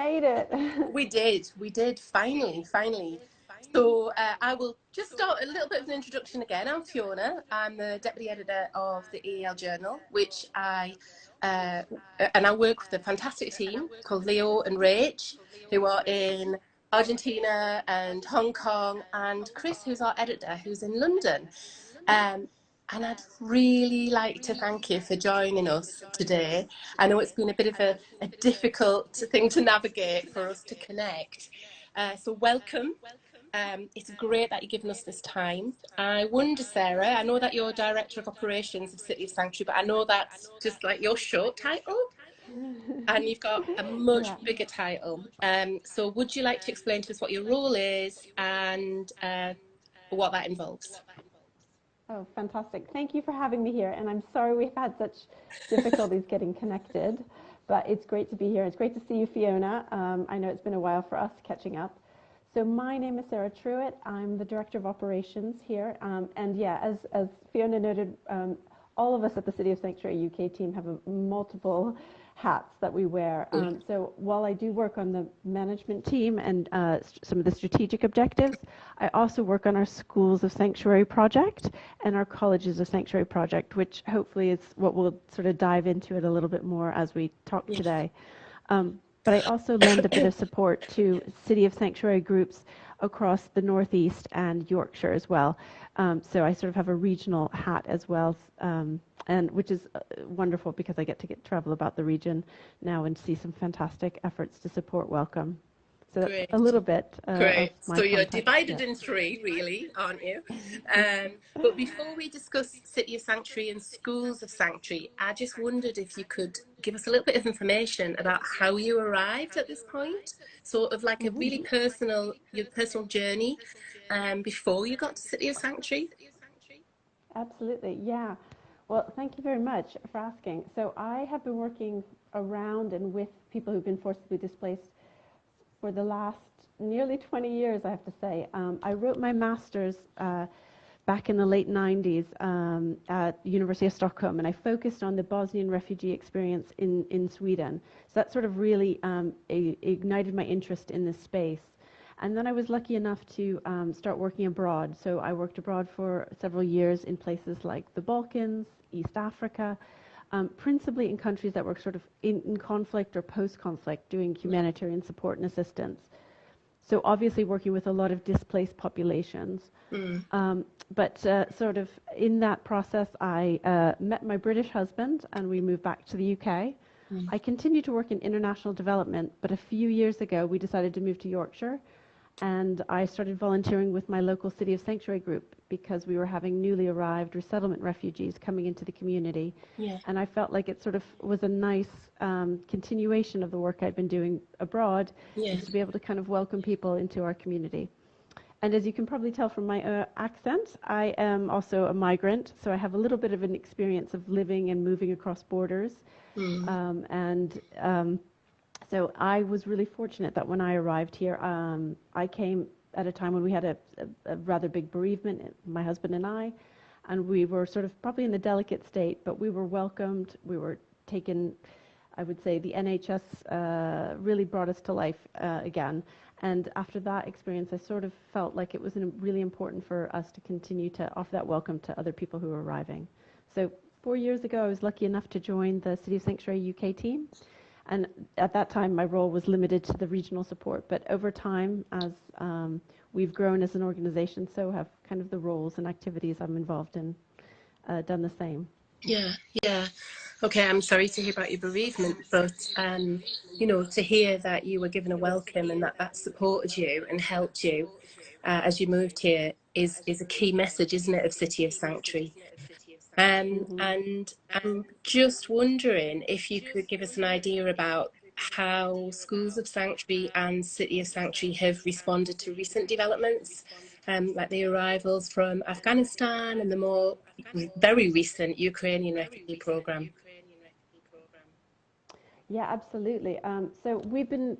made it. We did, finally. So I will just start a little bit of an introduction again. I'm Fiona. I'm the deputy editor of the EAL journal, and I work with a fantastic team called Leo and Rach, who are in Argentina and Hong Kong, and Chris, who's our editor, who's in London. And I'd really like to thank you for joining us today. I know it's been a bit of a difficult thing to navigate for us to connect. So welcome. It's great that you've given us this time. I wonder, Sarah, I know that you're Director of Operations of City of Sanctuary, but I know that's just like your short title, and you've got a much bigger title. So would you like to explain to us what your role is and what that involves? Oh, fantastic. Thank you for having me here. And I'm sorry we've had such difficulties getting connected, but it's great to be here. It's great to see you, Fiona. I know it's been a while for us catching up. So my name is Sara Trewhitt. I'm the Director of Operations here. And yeah, as Fiona noted, all of us at the City of Sanctuary UK team have multiple hats that we wear. So while I do work on the management team and some of the strategic objectives, I also work on our Schools of Sanctuary project and our Colleges of Sanctuary project, which hopefully is what we'll sort of dive into it a little bit more as we talk today. But I also lend a bit of support to City of Sanctuary groups across the Northeast and Yorkshire as well. So I sort of have a regional hat as well, and which is wonderful because I get to travel about the region now and see some fantastic efforts to support Welcome. So that's a little bit Great. of my So you're context. divided in three, really, aren't you? But before we discuss City of Sanctuary and Schools of Sanctuary, I just wondered if you could give us a little bit of information about how you arrived at this point, sort of like a really your personal journey before you got to City of Sanctuary. Absolutely, yeah. Well, thank you very much for asking. So I have been working around and with people who've been forcibly displaced for the last nearly 20 years, I have to say. I wrote my master's back in the late 90s at the University of Stockholm, and I focused on the Bosnian refugee experience in Sweden. So that sort of really ignited my interest in this space. And then I was lucky enough to start working abroad. So I worked abroad for several years in places like the Balkans, East Africa, principally in countries that were sort of in conflict or post-conflict, doing humanitarian support and assistance. So obviously working with a lot of displaced populations. But sort of in that process, I met my British husband and we moved back to the UK. I continued to work in international development, but a few years ago we decided to move to Yorkshire. And I started volunteering with my local City of Sanctuary group because we were having newly arrived resettlement refugees coming into the community. Yeah. And I felt like it sort of was a nice continuation of the work I'd been doing abroad, is to be able to kind of welcome people into our community. And as you can probably tell from my accent, I am also a migrant, so I have a little bit of an experience of living and moving across borders. So I was really fortunate that when I arrived here, I came at a time when we had a rather big bereavement, my husband and I, and we were sort of probably in a delicate state, but we were welcomed, we were taken, I would say the NHS really brought us to life again. And after that experience, I sort of felt like it was really important for us to continue to offer that welcome to other people who were arriving. So 4 years ago, I was lucky enough to join the City of Sanctuary UK team. And at that time, my role was limited to the regional support. But over time, as we've grown as an organization, so have kind of the roles and activities I'm involved in done the same. Yeah. Okay, I'm sorry to hear about your bereavement, but, you know, to hear that you were given a welcome and that supported you and helped you as you moved here is a key message, isn't it, of City of Sanctuary? And I'm just wondering if you could give us an idea about how Schools of Sanctuary and City of Sanctuary have responded to recent developments, like the arrivals from Afghanistan and the more very recent Ukrainian refugee program. Yeah, absolutely. So we've been,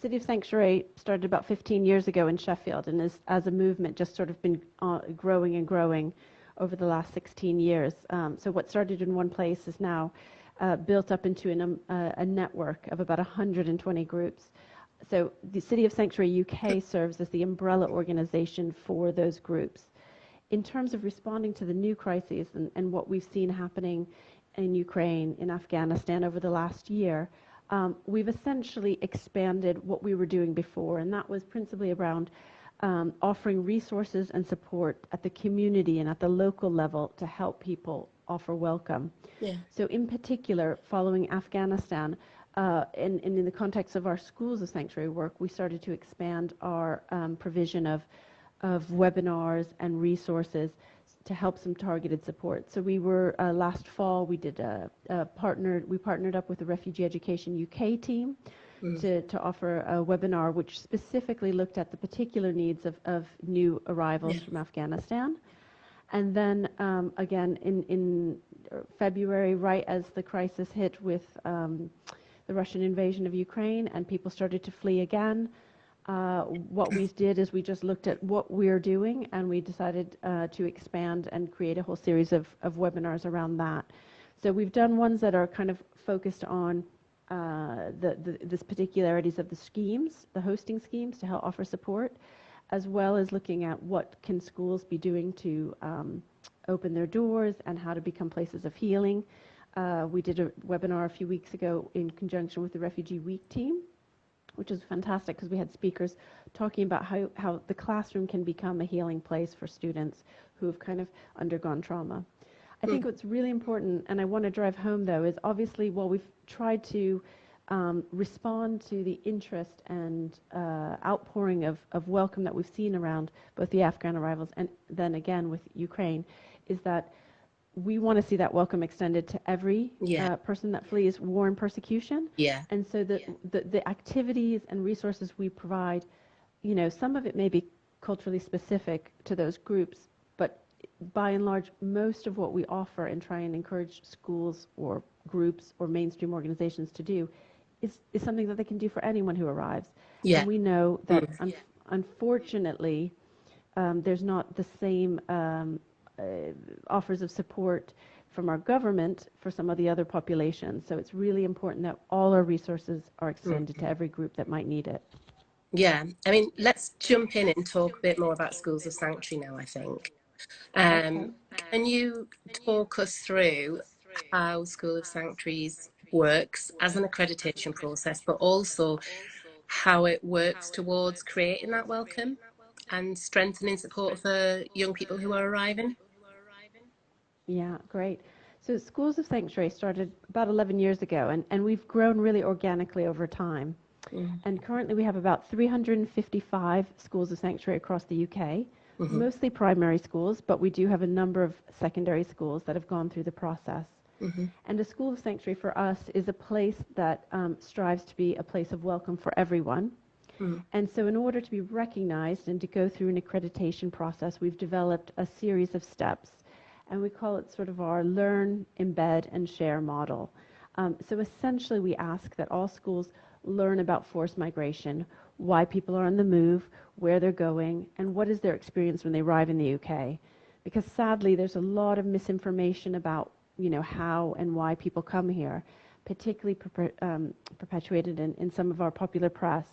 City of Sanctuary started about 15 years ago in Sheffield, and as a movement just sort of been growing and growing over the last 16 years. So what started in one place is now built up into a network of about 120 groups So the City of Sanctuary UK serves as the umbrella organization for those groups. In terms of responding to the new crises and what we've seen happening in Ukraine, in Afghanistan over the last year, we've essentially expanded what we were doing before, and that was principally around offering resources and support at the community and at the local level to help people offer welcome. Yeah. So in particular, following Afghanistan, and in the context of our Schools of Sanctuary work, we started to expand our provision of webinars and resources to help some targeted support. So we were last fall we did we partnered up with the Refugee Education UK team to offer a webinar which specifically looked at the particular needs of new arrivals from Afghanistan. And then again in February, right as the crisis hit with the Russian invasion of Ukraine and people started to flee again, what we did is we just looked at what we're doing and we decided to expand and create a whole series of webinars around that. So we've done ones that are kind of focused on the particularities of the schemes, the hosting schemes to help offer support, as well as looking at what can schools be doing to open their doors and how to become places of healing. We did a webinar a few weeks ago in conjunction with the Refugee Week team, which is fantastic because we had speakers talking about how the classroom can become a healing place for students who have kind of undergone trauma. I think what's really important, and I want to drive home though, is obviously while we've tried to respond to the interest and outpouring of welcome that we've seen around both the Afghan arrivals and then again with Ukraine, is that we want to see that welcome extended to every person that flees war and persecution. Yeah. And so the activities and resources we provide, you know, some of it may be culturally specific to those groups, but by and large, most of what we offer and try and encourage schools or groups or mainstream organizations to do is something that they can do for anyone who arrives. Yeah. And we know that unfortunately, there's not the same offers of support from our government for some of the other populations. So it's really important that all our resources are extended to every group that might need it. Yeah, I mean, let's jump in and talk a bit more about Schools of Sanctuary now, I think. Can you talk us through how School of Sanctuaries works as an accreditation process, but also how it works towards creating that welcome and strengthening support for young people who are arriving? Yeah, great. So Schools of Sanctuary started about 11 years ago, and we've grown really organically over time. And currently we have about 355 Schools of Sanctuary across the UK, mostly primary schools, but we do have a number of secondary schools that have gone through the process. And a School of Sanctuary for us is a place that strives to be a place of welcome for everyone. And so in order to be recognized and to go through an accreditation process, we've developed a series of steps. And we call it sort of our learn, embed, and share model. So essentially we ask that all schools learn about forced migration, why people are on the move, where they're going, and what is their experience when they arrive in the UK. Because sadly, there's a lot of misinformation about, you know, how and why people come here, particularly perpetuated in some of our popular press.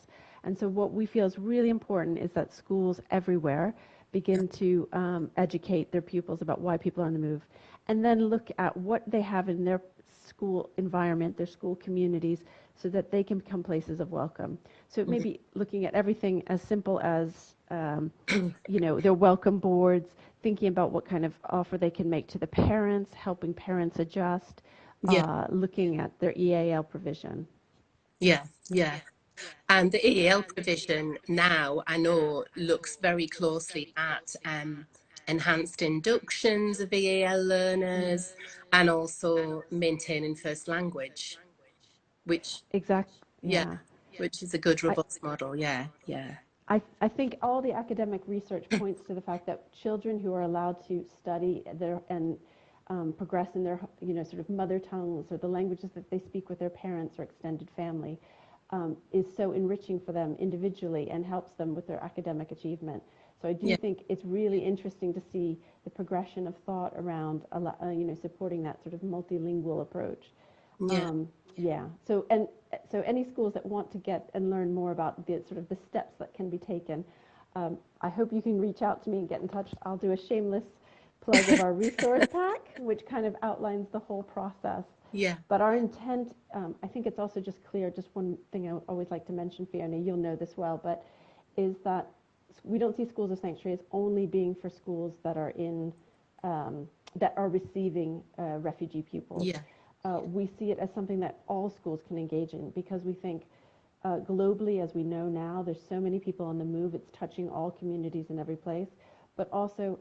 And so what we feel is really important is that schools everywhere begin to educate their pupils about why people are on the move, and then look at what they have in their school environment, their school communities, so that they can become places of welcome. So it may be looking at everything as simple as, you know, their welcome boards, thinking about what kind of offer they can make to the parents, helping parents adjust, looking at their EAL provision. Yeah. And the EAL provision now, I know, looks very closely at enhanced inductions of EAL learners and also maintaining first language, which which is a good robust model. I think all the academic research points to the fact that children who are allowed to study and progress in their, you know, sort of mother tongues or the languages that they speak with their parents or extended family is so enriching for them individually and helps them with their academic achievement. So I do think it's really interesting to see the progression of thought around, you know, supporting that sort of multilingual approach. So, and so any schools that want to get and learn more about the sort of the steps that can be taken, I hope you can reach out to me and get in touch. I'll do a shameless plug of our resource pack, which kind of outlines the whole process. Yeah. But our intent, I think it's also just clear, just one thing I always like to mention, Fiona, you'll know this well, but is that we don't see schools of sanctuary as only being for schools that are in, that are receiving refugee pupils. Yeah. We see it as something that all schools can engage in, because we think globally, as we know now, there's so many people on the move, it's touching all communities in every place. But also,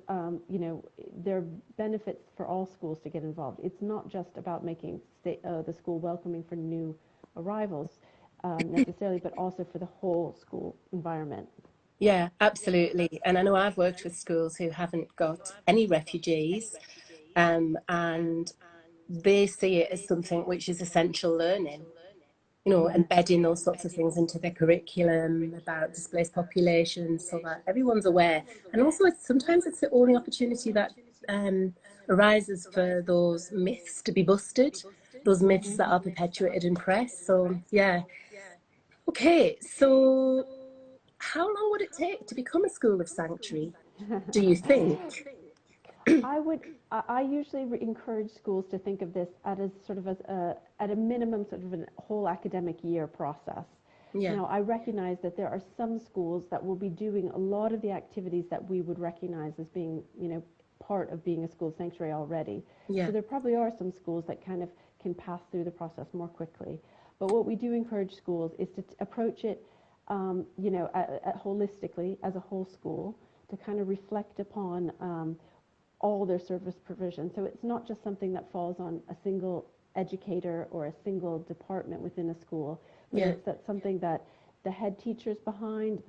you know, there are benefits for all schools to get involved. It's not just about making the school welcoming for new arrivals necessarily, but also for the whole school environment. Yeah, absolutely. And I know I've worked with schools who haven't got any refugees, and they see it as something which is essential learning. You know, embedding those sorts of things into their curriculum about displaced populations so that everyone's aware. And also, sometimes it's the only opportunity that arises for those myths to be busted, those myths that are perpetuated in press. So, yeah. Okay, so how long would it take to become a school of sanctuary, do you think? I usually encourage schools to think of this at a sort of at a minimum sort of a whole academic year process. Yeah. Now, I recognize that there are some schools that will be doing a lot of the activities that we would recognize as being, you know, part of being a school sanctuary already. Yeah. So there probably are some schools that kind of can pass through the process more quickly. But what we do encourage schools is to approach it, you know, holistically as a whole school, to kind of reflect upon all their service provision. So it's not just something that falls on a single educator or a single department within a school, but Yeah. it's that something that the head teacher's behind,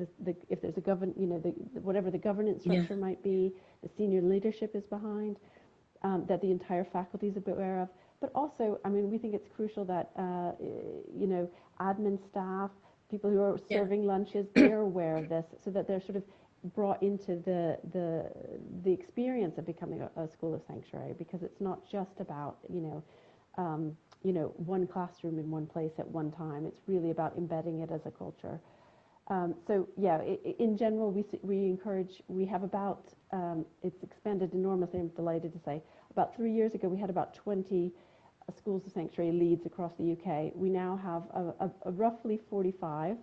if there's a you know, whatever the governance structure might be, the senior leadership is behind, that the entire faculty is aware of. But also, I mean, we think it's crucial that, you know, admin staff, people who are serving lunches, they're aware of this, so that they're sort of brought into the experience of becoming a school of sanctuary, because it's not just about, you know, one classroom in one place at one time. It's really about embedding it as a culture. So yeah, in general, we encourage. We have about, it's expanded enormously. I'm delighted to say, about 3 years ago, we had about 20 schools of sanctuary leads across the UK. We now have a roughly 45.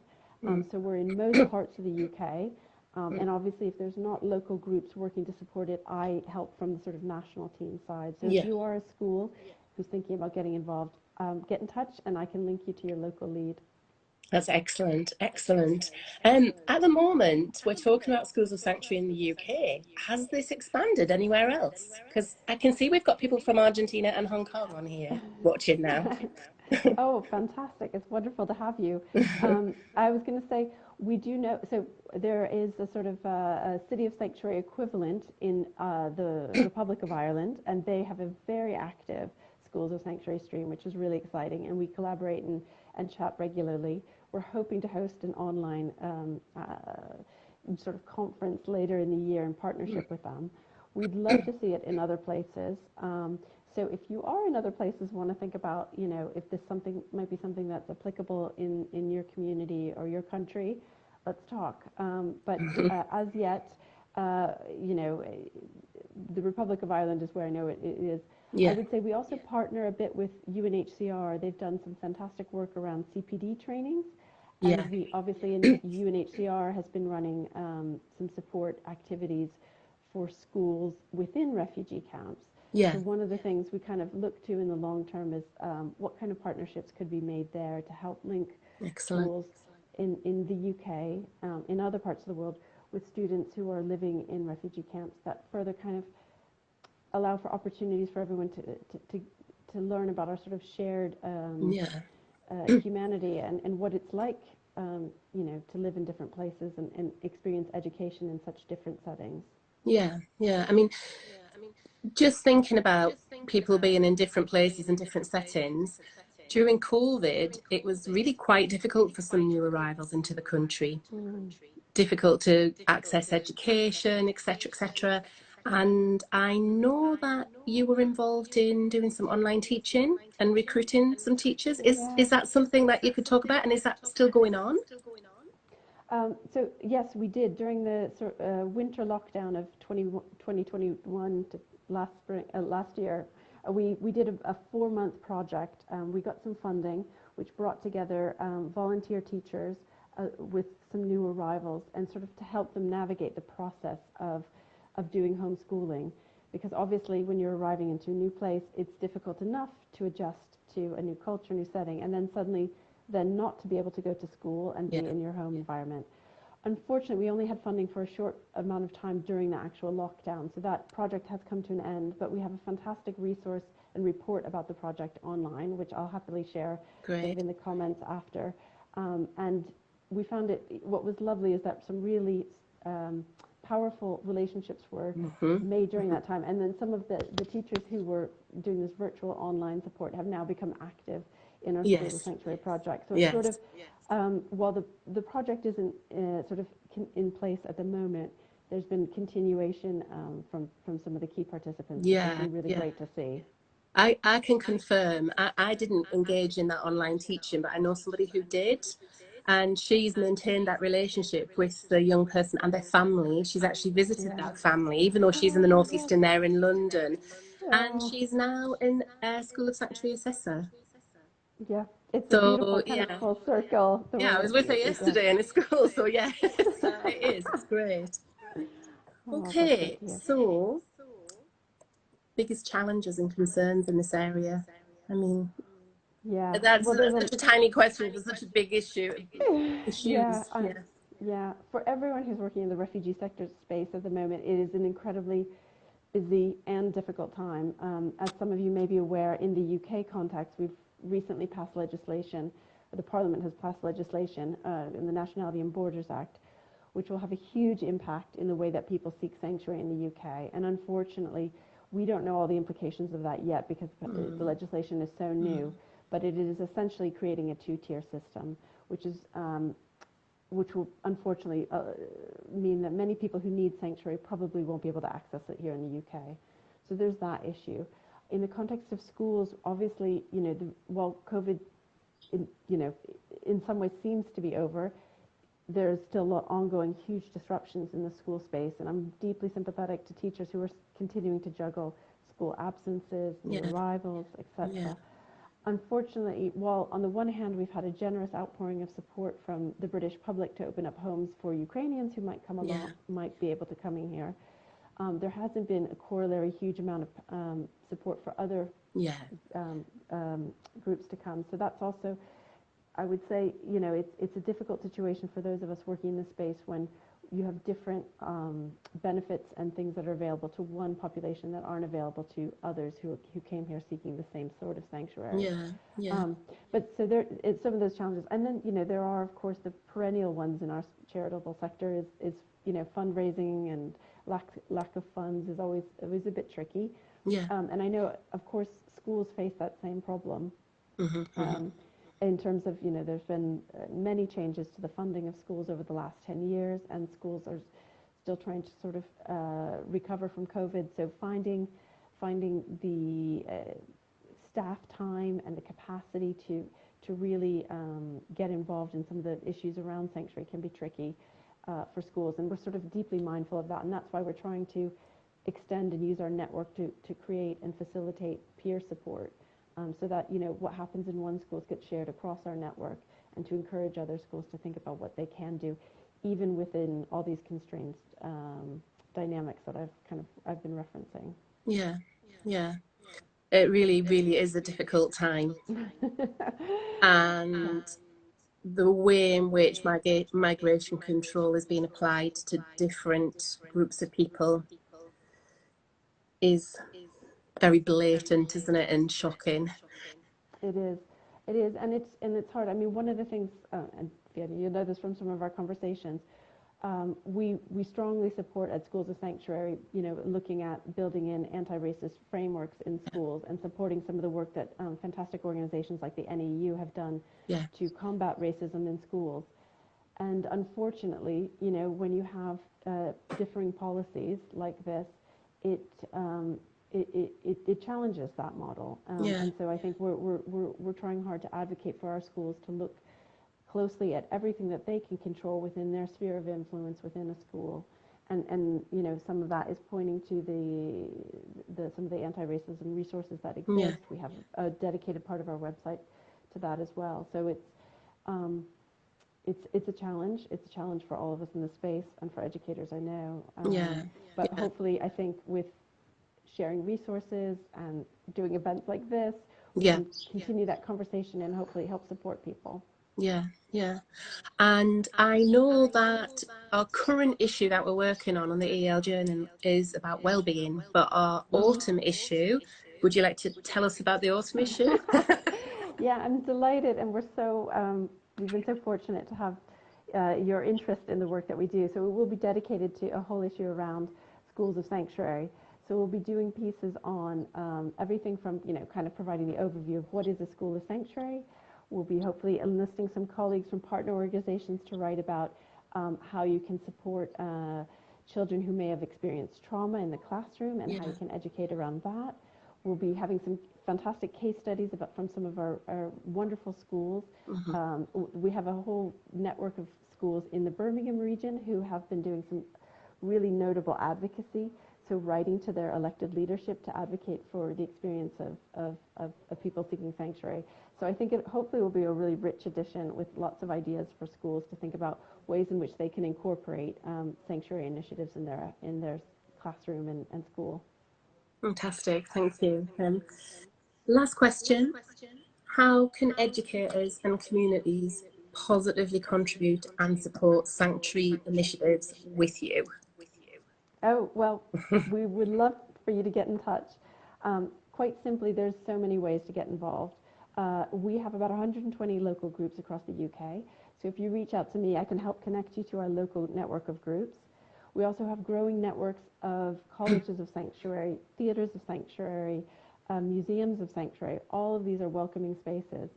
So we're in most parts of the UK. And obviously, if there's not local groups working to support it, I help from the sort of national team side. So if you are a school who's thinking about getting involved, get in touch and I can link you to your local lead. That's excellent, excellent. At the moment, we're talking about schools of sanctuary in the UK. Has this expanded anywhere else? Because I can see we've got people from Argentina and Hong Kong on here watching now. Oh, fantastic. It's wonderful to have you. I was going to say, we do know, so there is a sort of a City of Sanctuary equivalent in the Republic of Ireland, and they have a very active Schools of Sanctuary stream, which is really exciting, and we collaborate and chat regularly. We're hoping to host an online sort of conference later in the year in partnership with them. We'd love to see it in other places. So if you are in other places, want to think about, you know, if this might be something that's applicable in your community or your country, let's talk. But as yet, you know, the Republic of Ireland is where I know it is. Yeah. I would say we also partner a bit with UNHCR. They've done some fantastic work around CPD trainings. And we obviously, in UNHCR has been running some support activities for schools within refugee camps. Yeah. So one of the things we kind of look to in the long term is what kind of partnerships could be made there to help link schools in the UK, in other parts of the world, with students who are living in refugee camps, that further kind of allow for opportunities for everyone to learn about our sort of shared humanity and what it's like, you know, to live in different places and experience education in such different settings. Yeah, yeah. I mean, just thinking about people being in different places and different settings, during COVID, it was really quite difficult for some new arrivals into the country. Difficult to access education, etc., etc. And I know that you were involved in doing some online teaching and recruiting some teachers. Is that something that you could talk about, and is that still going on? So yes, we did during the winter lockdown of 2021 to last year. We did a 4-month project. We got some funding, which brought together volunteer teachers with some new arrivals, and sort of to help them navigate the process of doing homeschooling. Because obviously, when you're arriving into a new place, it's difficult enough to adjust to a new culture, new setting, and then suddenly then not to be able to go to school and be in your home environment. Unfortunately, we only had funding for a short amount of time during the actual lockdown, so that project has come to an end, but we have a fantastic resource and report about the project online, which I'll happily share sort of in the comments after. And we found what was lovely is that some really powerful relationships were made during that time, and then some of the teachers who were doing this virtual online support have now become active in our Schools of Sanctuary project. So it's sort of, while the project isn't sort of in place at the moment, there's been continuation from some of the key participants, which has been really great to see. I can confirm, I didn't engage in that online teaching, but I know somebody who did. And she's maintained that relationship with the young person and their family. She's actually visited that family, even though she's in the northeast and they're in London. And she's now in a School of Sanctuary Assessor. Yeah, it's a beautiful kind of full circle. I was with her yesterday in a school, so yes, it is. It's great. Okay, so biggest challenges and concerns in this area. I mean, that's such a tiny question for such a big issue. Yeah, for everyone who's working in the refugee sector space at the moment, it is an incredibly busy and difficult time. As some of you may be aware, in the UK context, we've recently passed legislation, or the Parliament has passed legislation in the Nationality and Borders Act, which will have a huge impact in the way that people seek sanctuary in the UK. And unfortunately, we don't know all the implications of that yet because the legislation is so new. But it is essentially creating a 2-tier system, which will unfortunately mean that many people who need sanctuary probably won't be able to access it here in the UK. So there's that issue. In the context of schools, obviously, while COVID, in some ways seems to be over, there's still ongoing huge disruptions in the school space, and I'm deeply sympathetic to teachers who are continuing to juggle school absences, new arrivals, etc. Unfortunately, while on the one hand we've had a generous outpouring of support from the British public to open up homes for Ukrainians who might come along, might be able to come in here, there hasn't been a corollary huge amount of support for other groups to come. So that's also, I would say, it's a difficult situation for those of us working in this space when you have different benefits and things that are available to one population that aren't available to others who came here seeking the same sort of sanctuary. But so it's some of those challenges. And then, there are, of course, the perennial ones in our charitable sector is fundraising, and lack of funds is always a bit tricky. And I know, of course, schools face that same problem. In terms of, there's been many changes to the funding of schools over the last 10 years, and schools are still trying to sort of recover from COVID. So finding the staff time and the capacity to really get involved in some of the issues around sanctuary can be tricky for schools, and we're sort of deeply mindful of that, and that's why we're trying to extend and use our network to create and facilitate peer support. So that what happens in one school gets shared across our network, and to encourage other schools to think about what they can do, even within all these constraints dynamics that I've been referencing. Yeah. It really, really is a difficult time, and the way in which migration control is being applied to different groups of people is very blatant, isn't it, and shocking. It is, and it's hard. I mean, one of the things, and Fiona, you know this from some of our conversations, we strongly support at Schools of Sanctuary, looking at building in anti-racist frameworks in schools and supporting some of the work that fantastic organizations like the NEU have done to combat racism in schools. And unfortunately, when you have differing policies like this, it, it challenges that model. And so I think we're trying hard to advocate for our schools to look closely at everything that they can control within their sphere of influence within a school. And you know, some of that is pointing to some of the anti-racism resources that exist. We have a dedicated part of our website to that as well. So it's a challenge. It's a challenge for all of us in the space and for educators, I know. But hopefully, I think with sharing resources and doing events like this, we can continue that conversation and hopefully help support people. And I know that our current issue that we're working on the EAL journey is about well-being, but our autumn issue, would you like to tell us about the autumn issue? Yeah, I'm delighted, and we've been so fortunate to have your interest in the work that we do. So it will be dedicated to a whole issue around schools of sanctuary. So we'll be doing pieces on everything from, you know, kind of providing the overview of what is a school of sanctuary. We'll be hopefully enlisting some colleagues from partner organizations to write about how you can support children who may have experienced trauma in the classroom and how you can educate around that. We'll be having some fantastic case studies from some of our wonderful schools. We have a whole network of schools in the Birmingham region who have been doing some really notable advocacy. So writing to their elected leadership to advocate for the experience of people seeking sanctuary. So I think it hopefully will be a really rich edition with lots of ideas for schools to think about ways in which they can incorporate sanctuary initiatives in their classroom and school. Fantastic, thank you. Last question. How can educators and communities positively contribute and support sanctuary initiatives with you? Oh, well, we would love for you to get in touch. Quite simply, there's so many ways to get involved. We have about 120 local groups across the UK. So if you reach out to me, I can help connect you to our local network of groups. We also have growing networks of colleges of sanctuary, theaters of sanctuary, museums of sanctuary. All of these are welcoming spaces.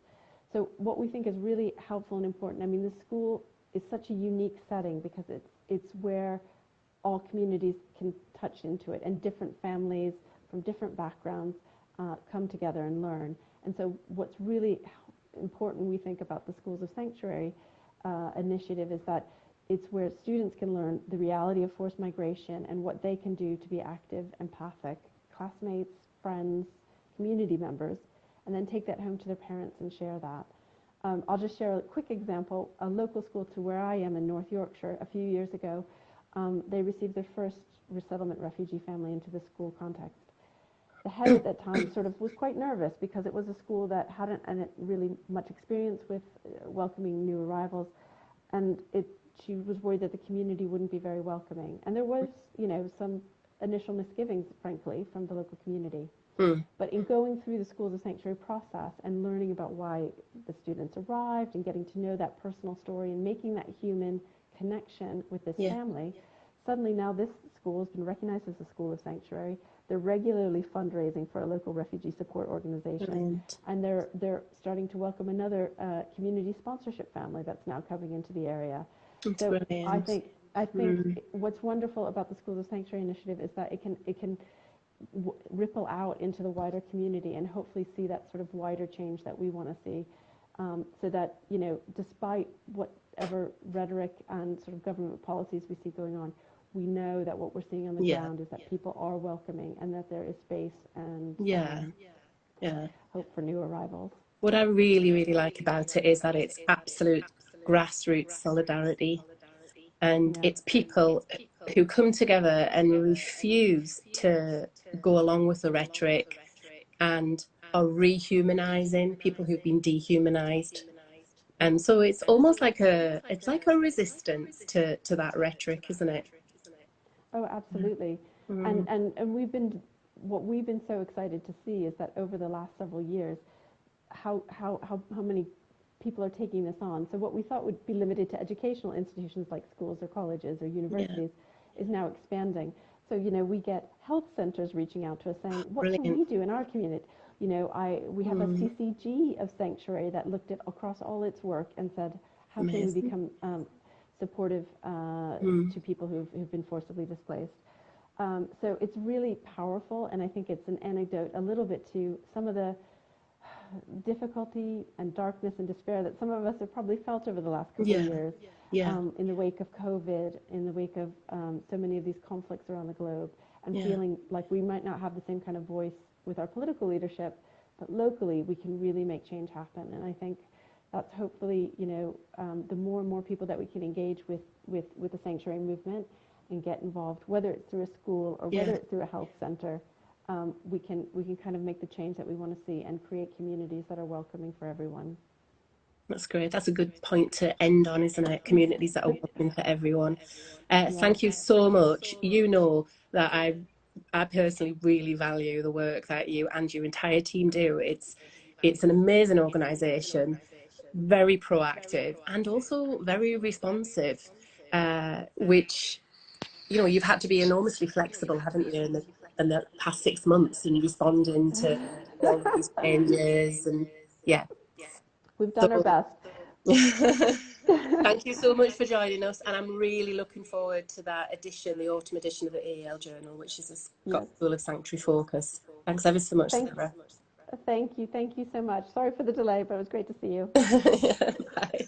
So what we think is really helpful and important, I mean, the school is such a unique setting because it's where all communities can touch into it, and different families from different backgrounds come together and learn. And so what's really important, we think, about the Schools of Sanctuary initiative is that it's where students can learn the reality of forced migration and what they can do to be active, empathic, classmates, friends, community members, and then take that home to their parents and share that. I'll just share a quick example. A local school to where I am in North Yorkshire a few years ago, they received their first resettlement refugee family into the school context. The head at that time sort of was quite nervous because it was a school that hadn't really much experience with welcoming new arrivals, and she was worried that the community wouldn't be very welcoming. And there was, you know, some initial misgivings, frankly, from the local community. But in going through the Schools of Sanctuary process and learning about why the students arrived and getting to know that personal story and making that human connection with this family, suddenly now this school has been recognized as a School of Sanctuary. They're regularly fundraising for a local refugee support organization. And they're starting to welcome another community sponsorship family that's now coming into the area. So I think what's wonderful about the Schools of Sanctuary initiative is that it can ripple out into the wider community and hopefully see that sort of wider change that we want to see, so that, you know, despite whatever rhetoric and sort of government policies we see going on, we know that what we're seeing on the ground is that people are welcoming and that there is space and hope for new arrivals. What I really, really like about it is that it's absolute grassroots solidarity, and it's people who come together and refuse to go along with the rhetoric and are rehumanizing people who've been dehumanized. And so it's almost like a resistance to that rhetoric, isn't it? Oh, absolutely. And what we've been so excited to see is that over the last several years, how many people are taking this on. So what we thought would be limited to educational institutions like schools or colleges or universities is now expanding. So, you know, we get health centers reaching out to us saying, what can we do in our community? You know, we have a CCG of Sanctuary that looked at across all its work and said, how can we become supportive to people who've been forcibly displaced? So it's really powerful, and I think it's an anecdote a little bit to some of the difficulty and darkness and despair that some of us have probably felt over the last couple of Yeah. years, Yeah. in the wake of COVID, in the wake of so many of these conflicts around the globe, and Yeah. feeling like we might not have the same kind of voice with our political leadership, but locally we can really make change happen. And I think that's hopefully, the more and more people that we can engage with the sanctuary movement and get involved, whether it's through a school or whether Yeah. it's through a health center, we can kind of make the change that we want to see and create communities that are welcoming for everyone. That's great. That's a good point to end on, isn't it? Communities that are welcoming for everyone. Yeah. Thank you so much. You know that I personally really value the work that you and your entire team do. It's an amazing organisation, very proactive and also very responsive, which you've had to be enormously flexible, haven't you, in the past 6 months in responding to all of these changes and yeah. We've done our So best. thank you so much for joining us, and I'm really looking forward to that edition, the autumn edition of the EAL Journal, which has got Yes. full of sanctuary focus. Thanks ever so much, Thank, Sarah. thank you so much. Sorry for the delay, but it was great to see you. Yeah, bye.